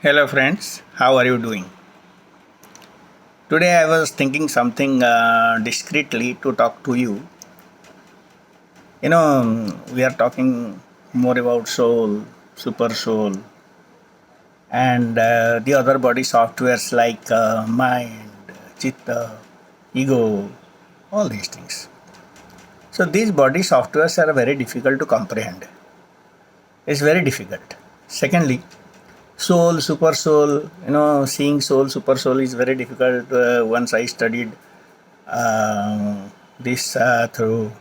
Hello, friends. How are you doing? Today I was thinking something discreetly to talk to you. We are talking more about soul, super soul, and the other body softwares like mind, chitta, ego, all these things. So these body softwares are very difficult to comprehend. It's very difficult. Secondly, soul, super soul, seeing soul, super soul is very difficult. Once I studied this through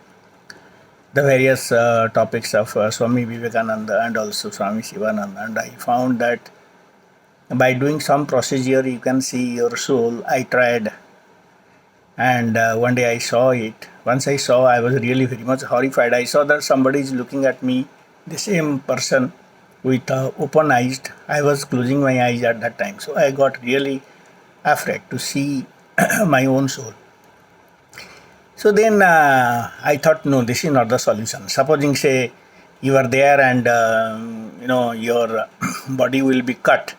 the various topics of Swami Vivekananda and also Swami Shivananda, and I found that by doing some procedure you can see your soul. I tried, and one day I saw it. Once I saw, I was really very much horrified. I saw that somebody is looking at me, the same person with open eyes. I was closing my eyes at that time, so I got really afraid to see my own soul. So then I thought, no, this is not the solution. Supposing, say, you are there and your body will be cut,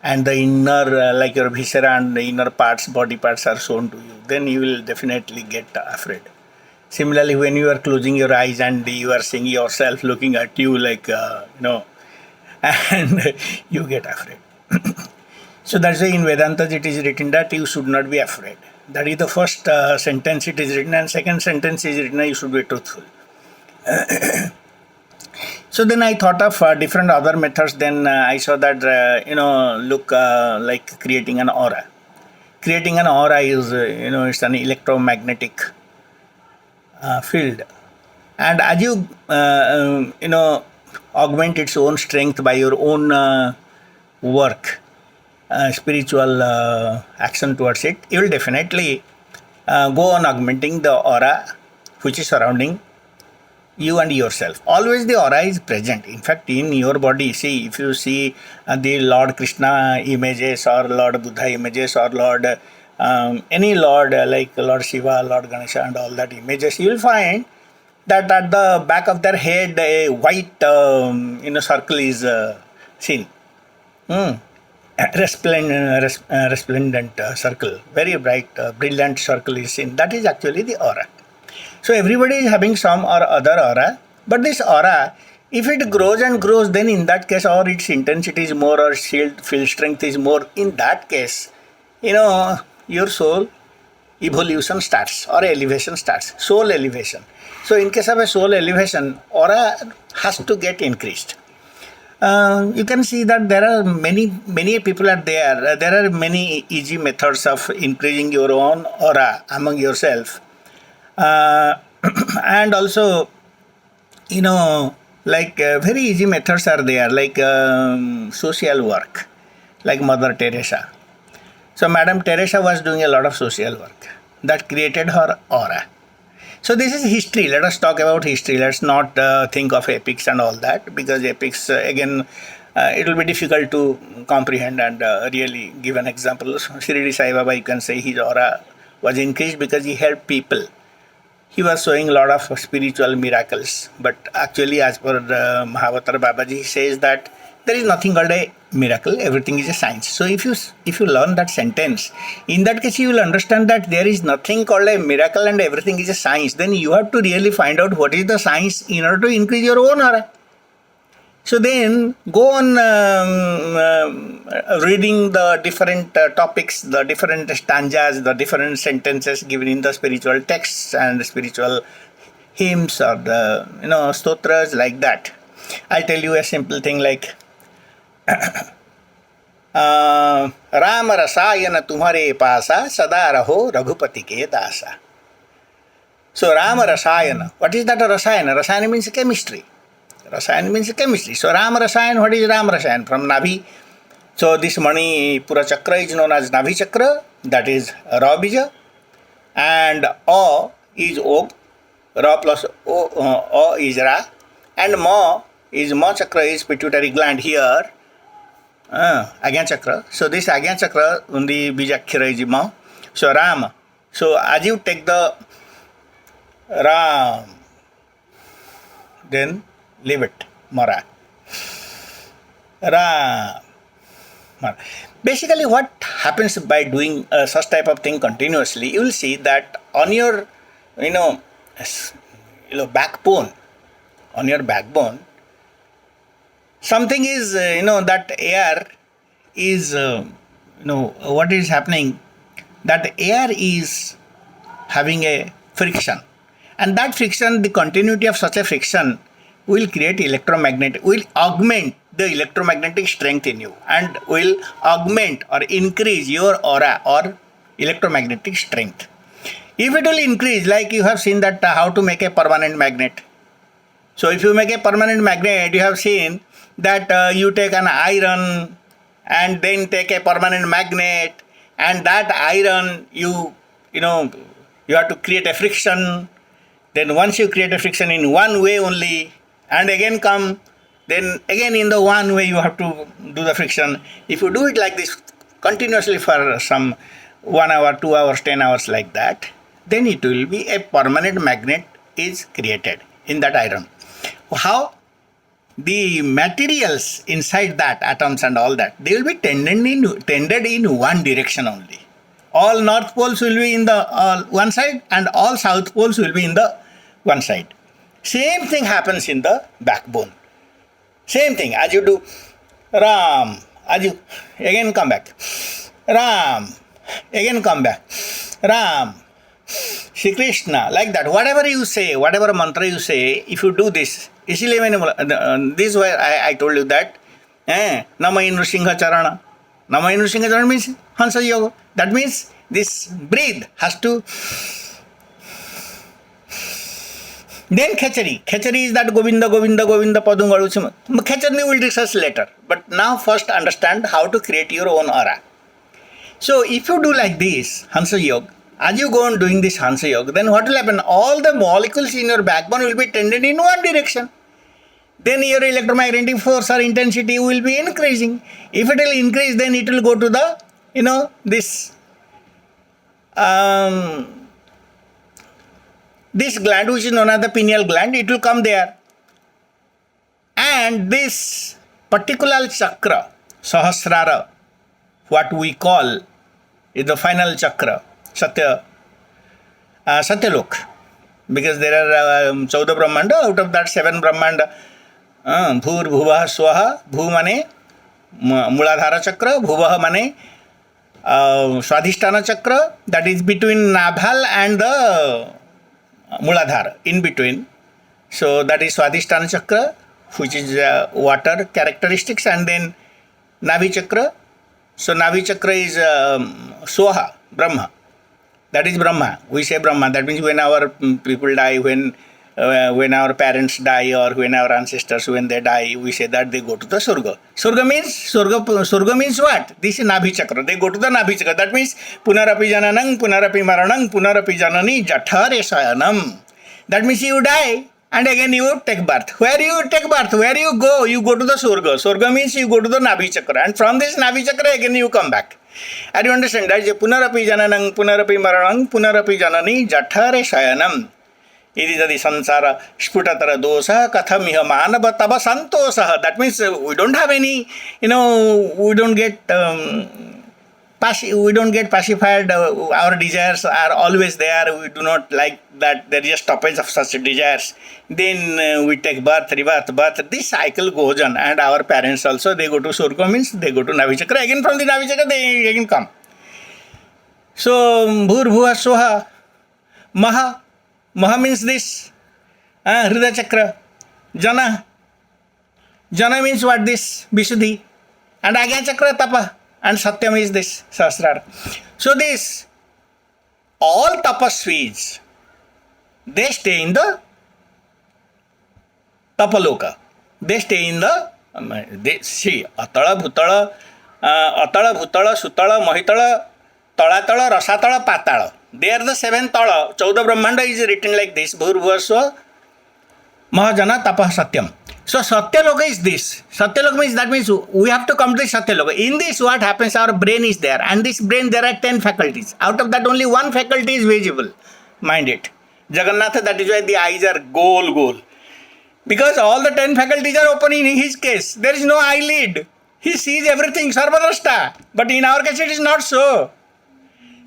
and the inner, like your viscera and the inner parts, body parts are shown to you, then you will definitely get afraid. Similarly, when you are closing your eyes and you are seeing yourself looking at you, like and you get afraid. So that's why in Vedantas it is written that you should not be afraid. That is the first sentence it is written, and second sentence is written you should be truthful. So then I thought of different other methods. Then I saw that look like creating an aura. Creating an aura is it's an electromagnetic field, and as you augment its own strength by your own work, spiritual action towards it, you will definitely go on augmenting the aura which is surrounding you and yourself. Always the aura is present. In fact, in your body, see, if you see the Lord Krishna images or Lord Buddha images or Lord any Lord like Lord Shiva, Lord Ganesha, and all that images, you will find that at the back of their head a white circle is seen. Hmm. Resplendent circle, very bright, brilliant circle is seen. That is actually the aura. So everybody is having some or other aura, but this aura, if it grows and grows, then in that case, or its intensity is more, or field strength is more, in that case, your soul evolution starts or elevation starts, soul elevation. So in case of a soul elevation, aura has to get increased. You can see that there are many people are there. There are many easy methods of increasing your own aura among yourself, uh, and also like very easy methods are there, like social work, like Mother Teresa. So Madam Teresa was doing a lot of social work that created her aura. So this is history. Let us talk about history. Let's not think of epics and all that, because epics again it will be difficult to comprehend and really give an example. Shirdi Sai Baba, you can say his aura was increased because he helped people. He was showing a lot of spiritual miracles, but actually, as per Mahavatar Babaji, he says that there is nothing called a miracle. Everything is a science. So if you learn that sentence, in that case you will understand that there is nothing called a miracle and everything is a science. Then you have to really find out what is the science in order to increase your own aura. So then go on reading the different topics, the different stanzas, the different sentences given in the spiritual texts and spiritual hymns or the stotras, like that. I'll tell you a simple thing like Ram रसायन तुम्हारे पासा सदा रहो रघुपति के दासा. So Ram Rasayan, what is that Rasayan? Rasayan means chemistry. Rasayan means chemistry. So Ram Rasayan, what is Ram Rasayan? From Navi. So this Mani Pura Chakra is known as Navi Chakra, that is Ra Bija, and O is Og, Ra plus O is Ra, and Ma Chakra is pituitary gland here, Agyan Chakra. So this Agyan Chakra, the Bijakshara is Ma. So Ram. So as you take the Ram, then leave it, Mara. Ram. Basically, what happens by doing such type of thing continuously, you will see that on your, you know, backbone, on your backbone, something is, that air is, what is happening, that air is having a friction, and that friction, the continuity of such a friction will create electromagnetic, will augment the electromagnetic strength in you, and will augment or increase your aura or electromagnetic strength. If it will increase, like you have seen that how to make a permanent magnet. So if you make a permanent magnet, you have seen that you take an iron and then take a permanent magnet, and that iron you have to create a friction. Then once you create a friction in one way only, and again come, then again in the one way you have to do the friction. If you do it like this continuously for some 1 hour, 2 hours, 10 hours like that, then it will be a permanent magnet is created in that iron. How? The materials inside that, atoms and all that, they will be tended in one direction only. All north poles will be in the one side, and all south poles will be in the one side. Same thing happens in the backbone. Same thing, as you do Ram, as you again come back, Ram, again come back, Ram, Shri Krishna, like that. Whatever you say, whatever mantra you say, if you do this, this is why I told you that Nama Nrsimha Charana. Nama Nrsimha Charana means Hansa Yoga. That means this breathe has to. Then Khechari. Khechari is that Govinda, Govinda, Govinda, Padungalu. Khechari will discuss later. But now first understand how to create your own aura. So if you do like this, Hansa Yoga, as you go on doing this Hansa Yoga, then what will happen? All the molecules in your backbone will be tended in one direction. Then your electromagnetic force or intensity will be increasing. If it will increase, then it will go to the, this gland, which is known as the pineal gland, it will come there. And this particular chakra, Sahasrara, what we call is the final chakra, Satyalok. Because there are 14 Brahmanda, out of that 7 Brahmanda, Bhur, Bhuvah, Swaha, Bhu mane Muladhara chakra, Bhuvah mane Swadhisthana chakra, that is between Nabhal and the Muladhara, in between. So that is Swadhisthana chakra, which is water characteristics, and then Navi chakra. So Navi chakra is Swaha, Brahma. That is Brahma. We say Brahma. That means when our people die, when our parents die, or when our ancestors, when they die, we say that they go to the Surga. Surga means what? This is Nabhi chakra. They go to the Nabhi chakra. That means Punarapi jananang, Punarapi maranang, Punarapi janani jathare sayanam. That means you die and again you take birth. Where you take birth? Where you go? You go to the Surga. Surga means you go to the Nabhi chakra, and from this Nabhi chakra again you come back. And you understand that is Punarapi jananang, Punarapi maranang, Punarapi janani jathare sayanam. Ididadi sansara sputatara dosa kathamiha manava tava santosaha. That means we don't have any, we don't get pacified. Our desires are always there. We do not like that there is a stoppage of such desires. Then we take birth, rebirth, birth. This cycle goes on, and our parents also, they go to Surga, means they go to Navi chakra. Again from the Navi chakra they again come. So Bhur Bhuva Soha Maha. Maha means this, Hridaya chakra. Jana means what? This, Visuddhi. And Agya chakra, Tapa. And Satyam is this, Sahasrara. So this, all tapasvis, they stay in the Tapaloka. They stay in the, Atala, Bhutala, Sutala, Mahitala, Talatala, Rasatala, Patala. They are the 7 Tala. 14 Brahmanda is written like this. Bhurvasva Mahajana Tapa Satyam. So Satyaloka is this. Satyaloka means, that means we have to come to Satyaloka. In this what happens, our brain is there. And this brain there are 10 faculties. Out of that only 1 faculty is visible. Mind it. Jagannatha, that is why the eyes are goal. Because all the 10 faculties are open in his case. There is no eyelid. He sees everything, Sarvadrashta. But in our case, it is not so.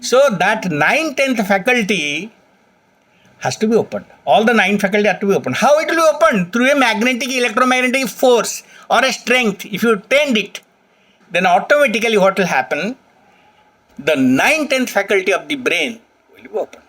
So that 9/10 faculty has to be opened. All the 9 faculty have to be opened. How it will be opened? Through a magnetic, electromagnetic force or a strength. If you tend it, then automatically what will happen? The 9/10 faculty of the brain will be opened.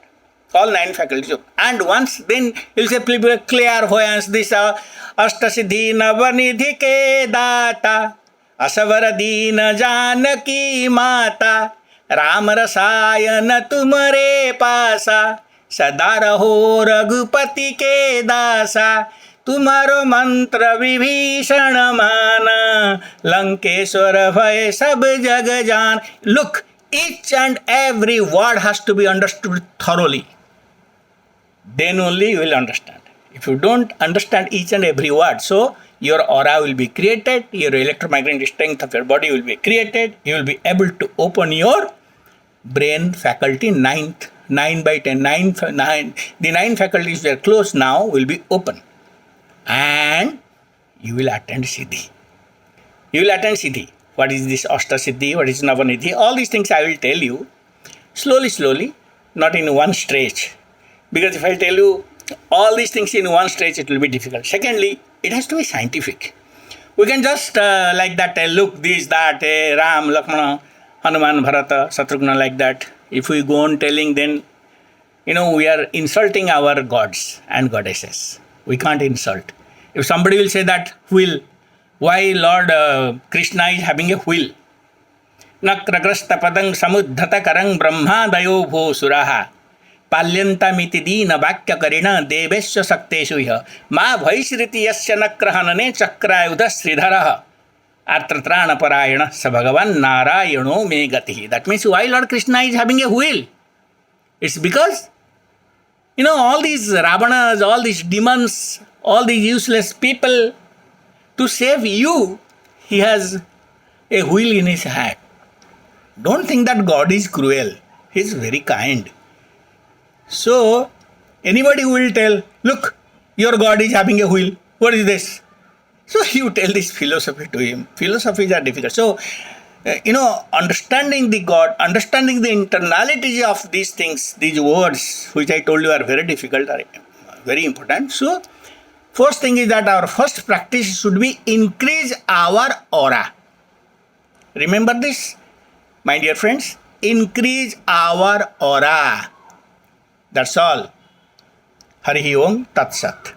All 9 faculties. And once then you'll say clairvoyance, this Ashtasiddhi Navanidhi ke data, Asavara Dina Janaki Mata, Ram रसायन तुम्हारे पासा, सदा रहो रघुपति के दासा, तुम्हारो मंत्र विभीषण माना, लंकेश्वर भय सब जग जान. Look, each and every word has to be understood thoroughly. Then only you will understand. If you don't understand each and every word, so your aura will be created, your electromagnetic strength of your body will be created, you will be able to open your brain faculty 9/10, the 9 faculties were closed now will be open, and you will attend Siddhi. You will attend Siddhi. What is this Ashtasiddhi? What is Navanidhi? All these things I will tell you slowly, not in one stretch. Because if I tell you all these things in one stretch, it will be difficult. Secondly, it has to be scientific. We can just like that tell, look, this, that, Ram, Lakshmana, Hanuman, Bharata, Shatrugna, like that. If we go on telling, then, we are insulting our gods and goddesses. We can't insult. If somebody will say that wheel, why Lord Krishna is having a wheel? Nakragrasta padang samuddhata karang brahma dayo bho suraha. पाल्यंतामिति दीन वाक्य करिण देवेश्व शक्तेषु ह्य मा भैश्रिति यस्य नक्रहनने चक्रायुध श्रीधरः आर्तत्राणपरायण स भगवान नारायणो मे गतिः. That means why Lord Krishna is having a wheel? It's because all these Ravanas, all these demons, all these useless people, to save you, he has a wheel in his hand. Don't think that God is cruel. He is very kind. So, anybody who will tell, look, your God is having a wheel. What is this? So, you tell this philosophy to him. Philosophies are difficult. So, understanding the God, understanding the internalities of these things, these words, which I told you are very difficult, are very important. So, first thing is that our first practice should be increase our aura. Remember this, my dear friends? Increase our aura. That's all. Harihi Om Tat Sat.